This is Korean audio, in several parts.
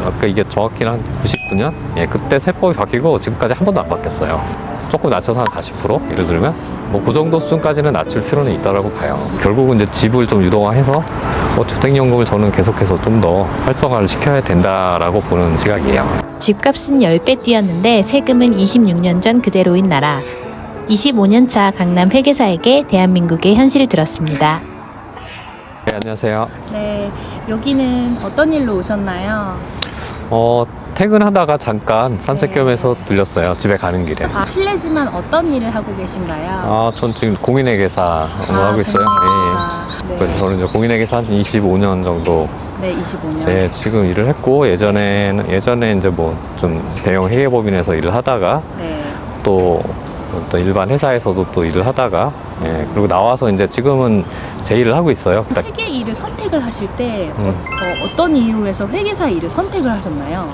아까 이게 정확히는 한 99년? 예, 그때 세법이 바뀌고 지금까지 한 번도 안 바뀌었어요. 조금 낮춰서 한 40%? 예를 들면 뭐 그 정도 수준까지는 낮출 필요는 있다고 봐요. 결국은 이제 집을 좀 유동화해서 주택연금을 저는 계속해서 좀 더 활성화를 시켜야 된다라고 보는 시각이에요. 집값은 10배 뛰었는데 세금은 26년 전 그대로인 나라. 25년 차 강남 회계사에게 대한민국의 현실을 들었습니다. 네, 안녕하세요. 네, 여기는 어떤 일로 오셨나요? 퇴근하다가 잠깐 산책 네. 겸해서 들렸어요. 집에 가는 길에. 실례지만 어떤 일을 하고 계신가요? 전 지금 공인회계사 하고 있어요. 예, 예. 그래서 저는 이제 공인회계사 한 25년 정도 네, 25년. 지금 일을 했고, 예전에 이제 뭐 좀 대형 회계법인에서 일을 하다가 네. 또 일반 회사에서도 또 일을 하다가, 예, 그리고 나와서 이제 지금은 제 일을 하고 있어요. 회계 일을 선택을 하실 때 어떤 이유에서 회계사 일을 선택을 하셨나요?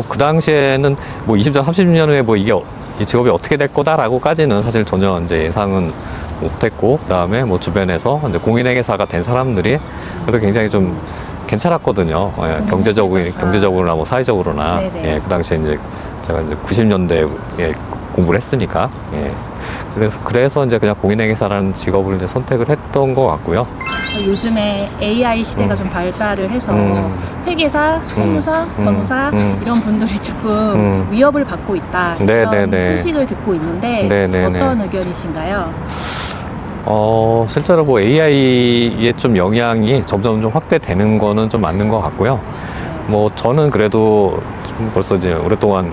그 당시에는 뭐 20년, 30년 후에 뭐 이 직업이 어떻게 될 거다라고까지는 사실 전혀 이제 예상은 못했고, 그다음에 뭐 주변에서 이제 공인회계사가 된 사람들이 그래도 굉장히 좀 괜찮았거든요. 예, 경제적으로나 뭐 사회적으로나. 네네. 예, 그 당시에 이제 제가 이제 90년대에 공부를 했으니까. 예. 그래서 이제 그냥 공인회계사라는 직업을 이제 선택을 했던 것 같고요. 요즘에 AI 시대가 좀 발달을 해서 회계사, 세무사, 음. 변호사 이런 분들이 조금 위협을 받고 있다. 이런 네네네. 소식을 듣고 있는데 네네네. 어떤 의견이신가요? 실제로 뭐 AI의 좀 영향이 점점 좀 확대되는 거는 좀 맞는 것 같고요. 뭐 저는 그래도 벌써 이제 오랫동안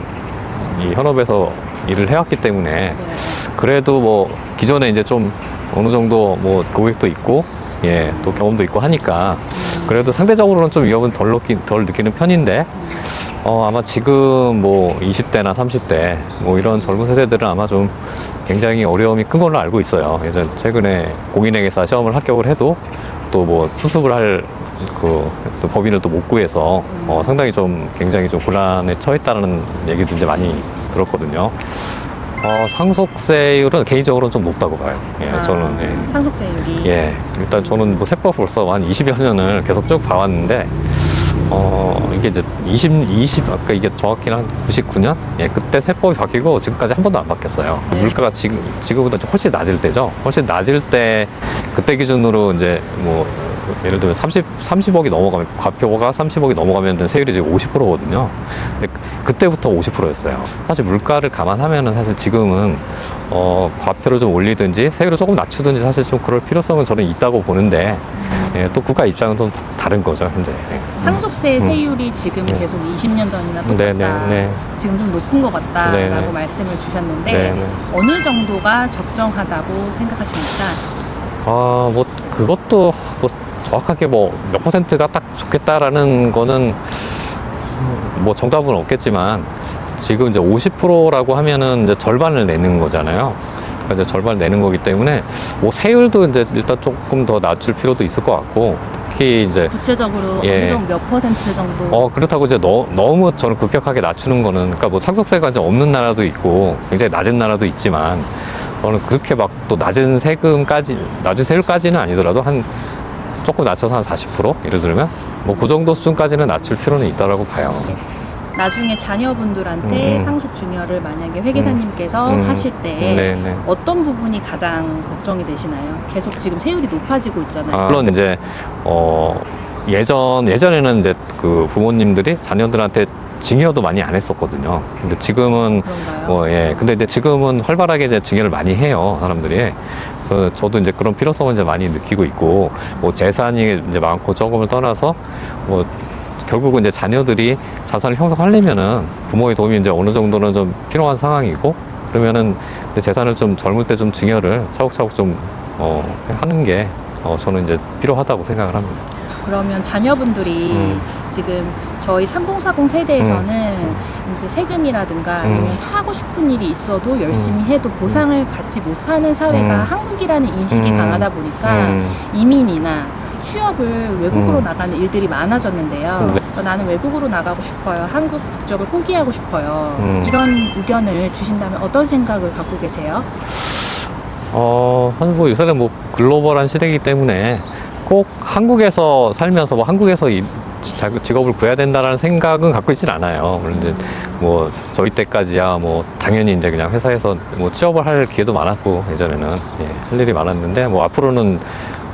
이 현업에서 일을 해왔기 때문에 네. 그래도 뭐 기존에 이제 좀 어느 정도 뭐 고객도 있고, 예, 또 경험도 있고 하니까 그래도 상대적으로는 좀 위협은 덜 느끼는 편인데, 아마 지금 뭐 20대나 30대 뭐 이런 젊은 세대들은 아마 좀 굉장히 어려움이 큰 걸로 알고 있어요. 최근에 공인회계사 시험을 합격을 해도 또 뭐 수습을 할 또 법인을 또 못 구해서 상당히 좀 굉장히 좀 곤란에 처했다는 얘기도 이제 많이 들었거든요. 상속세율은 개인적으로는 좀 높다고 봐요. 예, 저는. 예. 상속세율이. 예, 일단 저는 뭐 세법 벌써 한 20여 년을 계속 쭉 봐왔는데, 이게 이제 아까 이게 정확히는 한 99년? 예, 그때 세법이 바뀌고 지금까지 한 번도 안 바뀌었어요. 네. 물가가 지금보다 좀 훨씬 낮을 때죠. 훨씬 낮을 때, 그때 기준으로 이제 뭐, 예를 들면 30억이 넘어가면, 과표가 30억이 넘어가면 세율이 이제 50%거든요. 근데 그때부터 50%였어요. 사실 물가를 감안하면은 사실 지금은, 과표를 좀 올리든지 세율을 조금 낮추든지 사실 좀 그럴 필요성은 저는 있다고 보는데, 예, 또 국가 입장은 좀 다른 거죠, 현재. 예. 상속세 세율이 지금 계속 20년 전이나 똑같다. 네. 지금 좀 높은 것 같다라고 네네. 말씀을 주셨는데 네네. 어느 정도가 적정하다고 생각하십니까? 뭐 그것도 뭐 정확하게 뭐 몇 퍼센트가 딱 좋겠다라는 거는 뭐 정답은 없겠지만, 지금 이제 50%라고 하면은 이제 절반을 내는 거잖아요. 그러니까 이제 절반을 내는 거기 때문에 뭐 세율도 이제 일단 조금 더 낮출 필요도 있을 것 같고, 특히 이제 구체적으로 예. 어느 정도 몇 퍼센트 정도? 그렇다고 이제 너무 저는 급격하게 낮추는 거는, 그러니까 뭐 상속세가 이제 없는 나라도 있고 굉장히 낮은 나라도 있지만, 저는 그렇게 막 또 낮은 세율까지는 아니더라도 한 조금 낮춰서 한 40%? 예를 들면 뭐 그 정도 수준까지는 낮출 필요는 있다라고 봐요. 나중에 자녀분들한테 상속 증여를 만약에 회계사님께서 하실 때 네네. 어떤 부분이 가장 걱정이 되시나요? 계속 지금 세율이 높아지고 있잖아요. 물론 이제 예전에는 이제 그 부모님들이 자녀들한테 증여도 많이 안 했었거든요. 근데 지금은 그런가요? 예. 근데 이제 지금은 활발하게 이제 증여를 많이 해요, 사람들이. 그래서 저도 이제 그런 필요성을 이제 많이 느끼고 있고, 뭐 재산이 이제 많고 적음을 떠나서 뭐 결국은 이제 자녀들이 자산을 형성하려면은 부모의 도움이 이제 어느 정도는 좀 필요한 상황이고, 그러면은 이제 재산을 좀 젊을 때 좀 증여를 차곡차곡 좀 하는 게 저는 이제 필요하다고 생각을 합니다. 그러면 자녀분들이 지금 저희 3040 세대에서는 이제 세금이라든가 아니면 하고 싶은 일이 있어도 열심히 해도 보상을 받지 못하는 사회가 한국이라는 인식이 강하다 보니까 이민이나 취업을 외국으로 나가는 일들이 많아졌는데요. 나는 외국으로 나가고 싶어요. 한국 국적을 포기하고 싶어요. 이런 의견을 주신다면 어떤 생각을 갖고 계세요? 사실 뭐 요새는 뭐 글로벌한 시대이기 때문에 꼭 한국에서 살면서 뭐 한국에서 직업을 구해야 된다라는 생각은 갖고 있진 않아요. 그런데 뭐 저희 때까지야 뭐 당연히 이제 그냥 회사에서 뭐 취업을 할 기회도 많았고 예전에는 할 일이 많았는데 뭐 앞으로는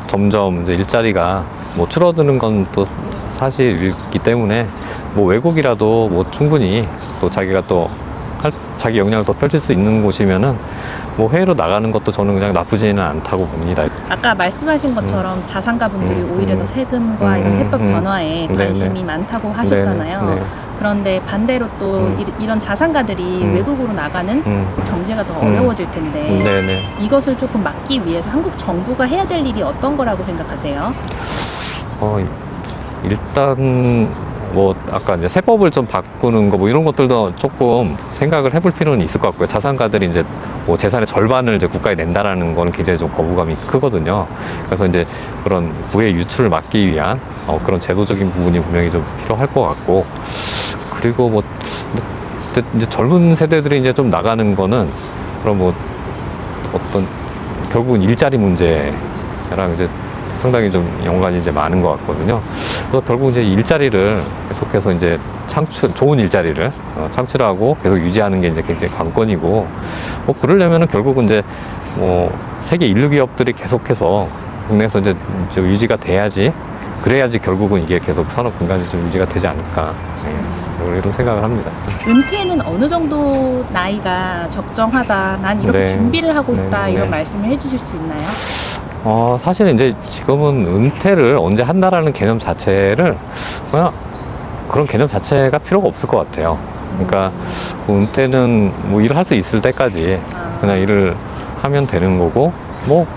점점 이제 일자리가 뭐 줄어드는 건 또 사실이기 때문에 뭐 외국이라도 뭐 충분히 또 자기가 또 자기 역량을 더 펼칠 수 있는 곳이면은 뭐 해외로 나가는 것도 저는 그냥 나쁘지는 않다고 봅니다. 아까 말씀하신 것처럼 자산가분들이 오히려 더 세금과 이런 세법 변화에 관심이 많다고 하셨잖아요. 네네. 그런데 반대로 또 이런 자산가들이 외국으로 나가는 경제가 더 어려워질 텐데 네네. 이것을 조금 막기 위해서 한국 정부가 해야 될 일이 어떤 거라고 생각하세요? 일단 뭐 아까 이제 세법을 좀 바꾸는 거 뭐 이런 것들도 조금 생각을 해볼 필요는 있을 것 같고요. 자산가들이 이제 뭐 재산의 절반을 이제 국가에 낸다라는 거는 굉장히 좀 거부감이 크거든요. 그래서 이제 그런 부의 유출을 막기 위한 그런 제도적인 부분이 분명히 좀 필요할 것 같고, 그리고 뭐 이제 젊은 세대들이 이제 좀 나가는 거는 그럼 뭐 어떤 결국은 일자리 문제랑 이제 상당히 좀 연관이 이제 많은 것 같거든요. 그래서 결국 이제 일자리를 계속해서 이제 좋은 일자리를 창출하고 계속 유지하는 게 이제 굉장히 관건이고, 뭐 그러려면은 결국은 이제 뭐 세계 인류 기업들이 계속해서 국내에서 이제 좀 유지가 돼야지, 그래야지 결국은 이게 계속 산업 공간이 좀 유지가 되지 않을까, 이런 생각을 합니다. 은퇴는 어느 정도 나이가 적정하다, 난 이렇게 네. 준비를 하고 있다, 네. 이런 말씀을 해주실 수 있나요? 사실은 이제 지금은 은퇴를 언제 한다라는 개념 자체를 그냥 그런 개념 자체가 필요가 없을 것 같아요. 그러니까 은퇴는 뭐 일을 할 수 있을 때까지 그냥 일을 하면 되는 거고, 뭐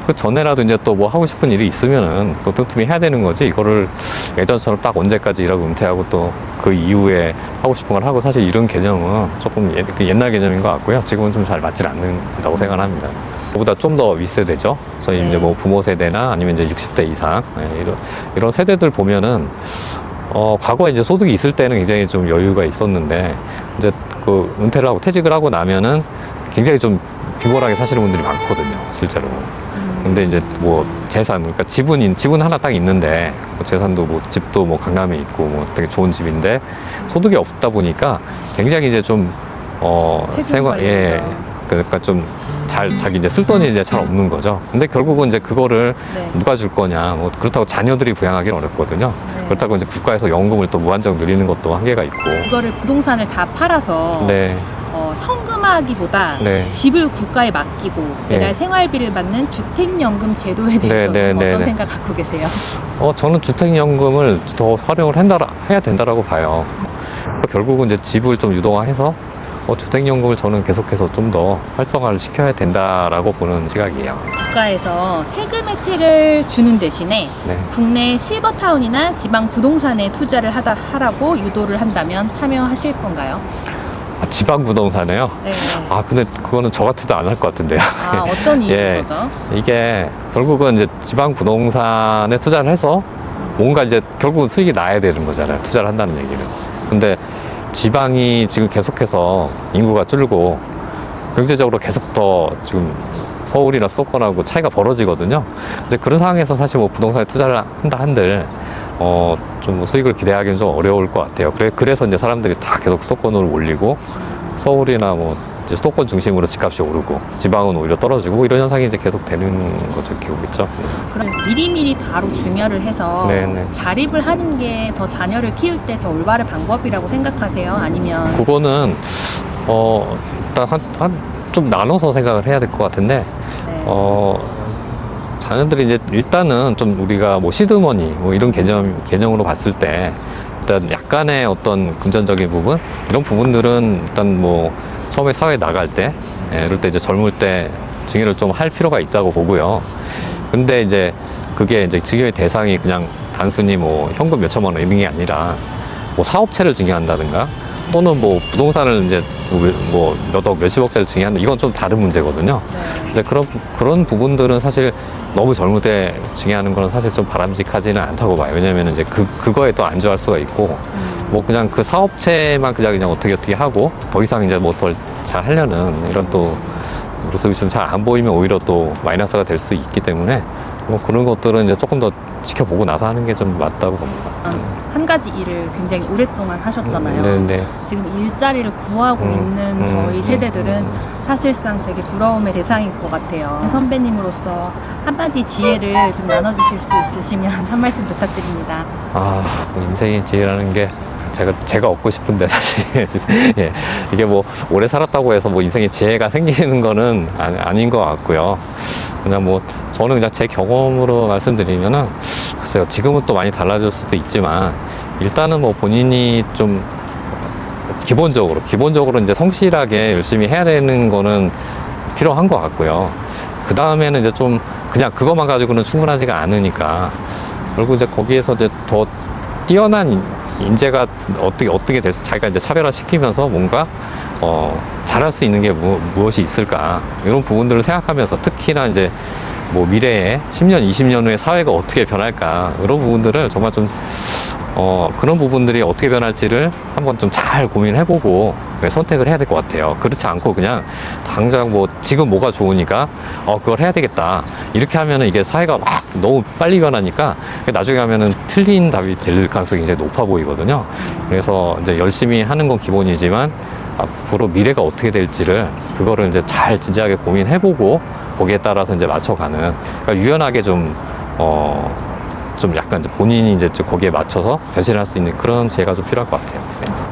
그 전에라도 이제 또 뭐 하고 싶은 일이 있으면은 또 틈틈이 해야 되는 거지, 이거를 예전처럼 딱 언제까지 일하고 은퇴하고 또 그 이후에 하고 싶은 걸 하고, 사실 이런 개념은 조금 옛날 개념인 것 같고요. 지금은 좀 잘 맞지 않는다고 생각을 합니다. 그보다 좀 더 윗세대죠. 저희 이제 뭐 부모 세대나 아니면 이제 60대 이상, 이런 세대들 보면은 과거에 이제 소득이 있을 때는 굉장히 좀 여유가 있었는데, 이제 그 은퇴를 하고 퇴직을 하고 나면은 굉장히 좀 비굴하게 사시는 분들이 많거든요, 실제로. 근데 이제 뭐 재산, 그러니까 집은 하나 딱 있는데, 뭐 재산도 뭐 집도 뭐 강남에 있고 뭐 되게 좋은 집인데 소득이 없다 보니까 굉장히 이제 좀 그러니까 좀 자기 이제 쓸 돈이 이제 잘 없는 거죠. 근데 결국은 이제 그거를 누가 줄 거냐, 뭐 그렇다고 자녀들이 부양하기는 어렵거든요. 그렇다고 이제 국가에서 연금을 또 무한정 늘리는 것도 한계가 있고. 이거를 부동산을 다 팔아서 현금화하기보다 집을 국가에 맡기고 매달 생활비를 받는 주택연금 제도에 대해서 어떤 생각 갖고 계세요? 저는 주택연금을 더 활용을 해야 된다라고 봐요. 그래서 결국은 이제 집을 좀 유동화해서 주택연금을 저는 계속해서 좀 더 활성화를 시켜야 된다라고 보는 시각이에요. 국가에서 세금 혜택을 주는 대신에 국내 실버타운이나 지방 부동산에 투자를 하라고 유도를 한다면 참여하실 건가요? 지방 부동산에요? 네. 근데 그거는 저 같아도 안 할 것 같은데요. 어떤 이유에서죠? 이게 결국은 이제 지방 부동산에 투자를 해서 뭔가 이제 결국은 수익이 나야 되는 거잖아요. 투자를 한다는 얘기는. 근데 지방이 지금 계속해서 인구가 줄고 경제적으로 계속 더 지금 서울이나 수도권하고 차이가 벌어지거든요. 이제 그런 상황에서 사실 뭐 부동산에 투자를 한다 한들 좀 뭐 수익을 기대하기는 좀 어려울 것 같아요. 그래서 이제 사람들이 다 계속 수도권으로 몰리고, 서울이나 뭐 이제 수도권 중심으로 집값이 오르고 지방은 오히려 떨어지고, 뭐 이런 현상이 이제 계속 되는 거죠. 기록있죠. 그럼 미리미리 바로 증여를 해서 자립을 하는 게 더 자녀를 키울 때 더 올바른 방법이라고 생각하세요? 아니면 그거는 일단 좀 나눠서 생각을 해야 될 것 같은데, 자녀들이 이제 일단은 좀 우리가 뭐 시드머니 뭐 이런 개념으로 봤을 때 일단 약간의 어떤 금전적인 부분, 이런 부분들은 일단 뭐 처음에 사회에 나갈 때, 이럴 때 이제 젊을 때 증여를 좀 할 필요가 있다고 보고요. 근데 이제 그게 이제 증여의 대상이 그냥 단순히 뭐 현금 몇 천만 원 이런 게 아니라 뭐 사업체를 증여한다든가, 또는 뭐 부동산을 이제 뭐 몇억 몇십억짜리 증여한다, 이건 좀 다른 문제거든요. 이제 그런 부분들은 사실 너무 젊을 때 증여하는 거는 사실 좀 바람직하지는 않다고 봐요. 왜냐면 이제 그거에 또 안주할 수가 있고, 뭐 그냥 그 사업체만 그냥 어떻게 하고 더 이상 이제 뭐 더 잘 하려는 이런 또 모습이 좀 잘 안 보이면 오히려 또 마이너스가 될 수 있기 때문에, 뭐 그런 것들은 이제 조금 더 지켜보고 나서 하는 게 좀 맞다고 봅니다. 한 가지 일을 굉장히 오랫동안 하셨잖아요. 네네. 지금 일자리를 구하고 있는 저희 세대들은 사실상 되게 부러움의 대상인 것 같아요. 선배님으로서 한마디 지혜를 좀 나눠주실 수 있으시면 한 말씀 부탁드립니다. 아, 뭐 인생의 지혜라는 게 제가 얻고 싶은데 사실 예, 이게 뭐 오래 살았다고 해서 뭐 인생의 지혜가 생기는 거는 아닌 것 같고요. 그냥 뭐 저는 그냥 제 경험으로 말씀드리면은 글쎄요, 지금은 또 많이 달라질 수도 있지만 일단은 뭐 본인이 좀 기본적으로 이제 성실하게 열심히 해야 되는 거는 필요한 것 같고요. 그 다음에는 이제 좀 그냥 그것만 가지고는 충분하지가 않으니까 그리고 이제 거기에서 이제 더 뛰어난 인재가 어떻게 돼서 자기가 이제 차별화시키면서 뭔가 잘할 수 있는 게 무엇이 있을까 이런 부분들을 생각하면서 특히나 이제 뭐 미래에 10년, 20년 후에 사회가 어떻게 변할까 이런 부분들을 정말 좀 그런 부분들이 어떻게 변할지를 한번 좀 잘 고민해보고 선택을 해야 될 것 같아요. 그렇지 않고 그냥 당장 뭐 지금 뭐가 좋으니까 그걸 해야 되겠다 이렇게 하면은 이게 사회가 막 너무 빨리 변하니까 나중에 하면은 틀린 답이 될 가능성이 굉장히 높아 보이거든요. 그래서 이제 열심히 하는 건 기본이지만 앞으로 미래가 어떻게 될지를 그거를 이제 잘 진지하게 고민해보고 거기에 따라서 이제 맞춰가는, 그러니까 유연하게 좀 약간 이제 본인이 이제 좀 거기에 맞춰서 변신할 수 있는 그런 지혜가 좀 필요할 것 같아요.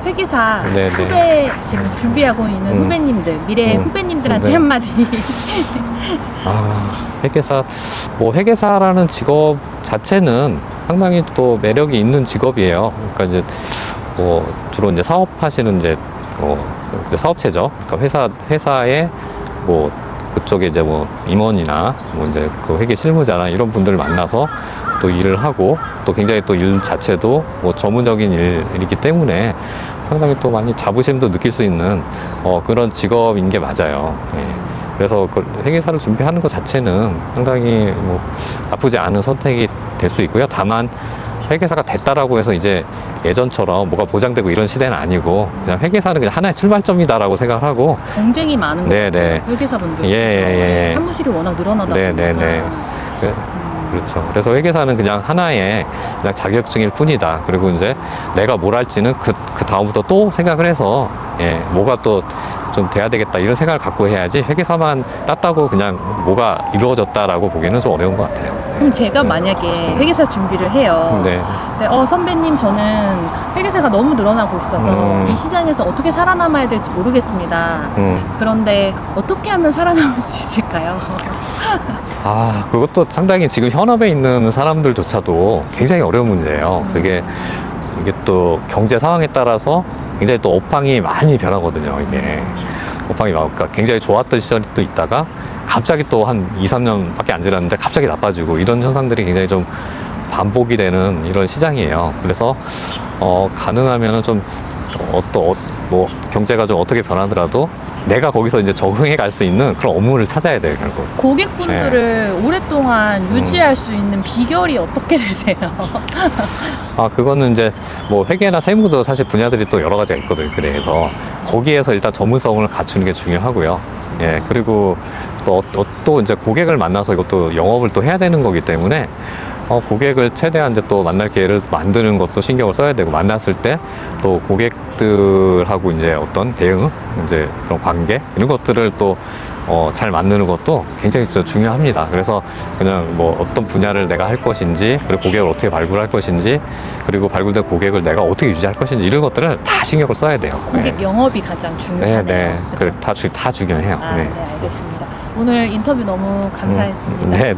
회계사 네, 네. 후배 지금 준비하고 있는 후배님들, 미래의 후배님들한테 네. 한마디. 회계사라는 직업 자체는 상당히 또 매력이 있는 직업이에요. 그러니까 이제 뭐 주로 이제 사업하시는 이제 사업체죠. 그러니까 회사에 뭐 그쪽에 이제 뭐 임원이나 뭐 이제 그 회계 실무자나 이런 분들을 만나서 또 일을 하고 또 굉장히 또 일 자체도 뭐 전문적인 일이기 때문에 상당히 또 많이 자부심도 느낄 수 있는 그런 직업인 게 맞아요. 예. 그래서 그 회계사를 준비하는 것 자체는 상당히 뭐 나쁘지 않은 선택이 될 수 있고요. 다만 회계사가 됐다라고 해서 이제 예전처럼 뭐가 보장되고 이런 시대는 아니고 그냥 회계사는 그냥 하나의 출발점이다라고 생각을 하고 경쟁이 많은 것 네, 같아요. 네. 회계사분들. 예. 사무실이 워낙 늘어나다 네, 보니까. 네. 그렇죠. 그래서 회계사는 그냥 하나의 그냥 자격증일 뿐이다. 그리고 이제 내가 뭘 할지는 그 다음부터 또 생각을 해서 뭐가 또 좀 돼야 되겠다 이런 생각을 갖고 해야지 회계사만 땄다고 그냥 뭐가 이루어졌다라고 보기에는 좀 어려운 것 같아요. 그럼 제가 만약에 회계사 준비를 해요. 네. 근데 선배님 저는 회계사가 너무 늘어나고 있어서 이 시장에서 어떻게 살아남아야 될지 모르겠습니다. 그런데 어떻게 하면 살아남을 수 있을까요? 그것도 상당히 지금 현업에 있는 사람들조차도 굉장히 어려운 문제예요. 이게 또 경제 상황에 따라서 굉장히 또 업황이 많이 변하거든요. 이게 업황이 그러니까 굉장히 좋았던 시절이 또 있다가 갑자기 또 한 2, 3년밖에 안 지났는데 갑자기 나빠지고 이런 현상들이 굉장히 좀 반복이 되는 이런 시장이에요. 그래서 가능하면은 좀 뭐 경제가 좀 어떻게 변하더라도 내가 거기서 이제 적응해 갈 수 있는 그런 업무를 찾아야 돼요, 결국. 고객분들을 오랫동안 유지할 수 있는 비결이 어떻게 되세요? 그거는 이제 뭐 회계나 세무도 사실 분야들이 또 여러 가지가 있거든요. 그래서 거기에서 일단 전문성을 갖추는 게 중요하고요. 예, 그리고 또 이제 고객을 만나서 이것도 영업을 또 해야 되는 거기 때문에 고객을 최대한 이제 또 만날 기회를 만드는 것도 신경을 써야 되고, 만났을 때 또 고객들하고 이제 어떤 대응, 이제 그런 관계 이런 것들을 또 잘 만드는 것도 굉장히 중요합니다. 그래서 그냥 뭐 어떤 분야를 내가 할 것인지, 그리고 고객을 어떻게 발굴할 것인지, 그리고 발굴된 고객을 내가 어떻게 유지할 것인지 이런 것들을 다 신경을 써야 돼요. 고객 영업이 가장 중요하네요. 네. 그렇죠? 다 중요해요. 네, 알겠습니다. 오늘 인터뷰 너무 감사했습니다. 네.